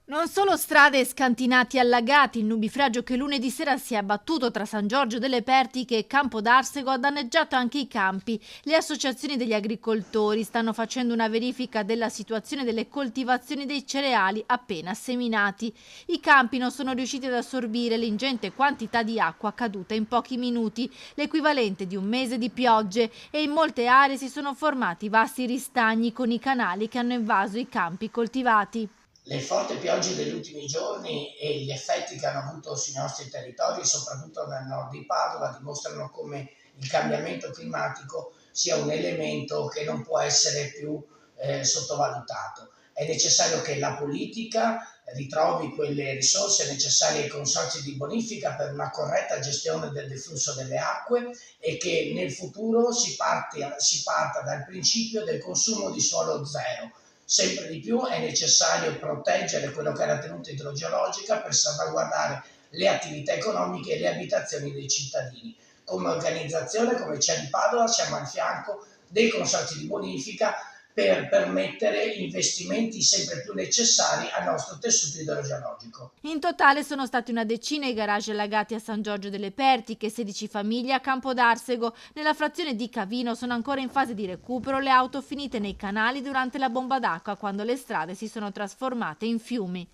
Non solo strade e scantinati allagati, il nubifragio che lunedì sera si è abbattuto tra San Giorgio delle Pertiche e Campo d'Arsego ha danneggiato anche i campi. Le associazioni degli agricoltori stanno facendo una verifica della situazione delle coltivazioni dei cereali appena seminati. I campi non sono riusciti ad assorbire l'ingente quantità di acqua caduta in pochi minuti, l'equivalente di un mese di piogge, e in molte aree si sono formati vasti ristagni con i canali che hanno invaso i campi coltivati. Le forti piogge degli ultimi giorni e gli effetti che hanno avuto sui nostri territori, soprattutto nel nord di Padova, dimostrano come il cambiamento climatico sia un elemento che non può essere più sottovalutato. È necessario che la politica ritrovi quelle risorse necessarie ai consorzi di bonifica per una corretta gestione del deflusso delle acque e che nel futuro si parta dal principio del consumo di suolo zero. Sempre di più è necessario proteggere quello che è la tenuta idrogeologica per salvaguardare le attività economiche e le abitazioni dei cittadini. Come organizzazione, come CEA di Padova, siamo al fianco dei consorzi di bonifica per permettere investimenti sempre più necessari al nostro tessuto idrogeologico. In totale sono stati una decina i garage allagati a San Giorgio delle Pertiche, 16 famiglie a Campo d'Arsego. Nella frazione di Cavino sono ancora in fase di recupero le auto finite nei canali durante la bomba d'acqua, quando le strade si sono trasformate in fiumi.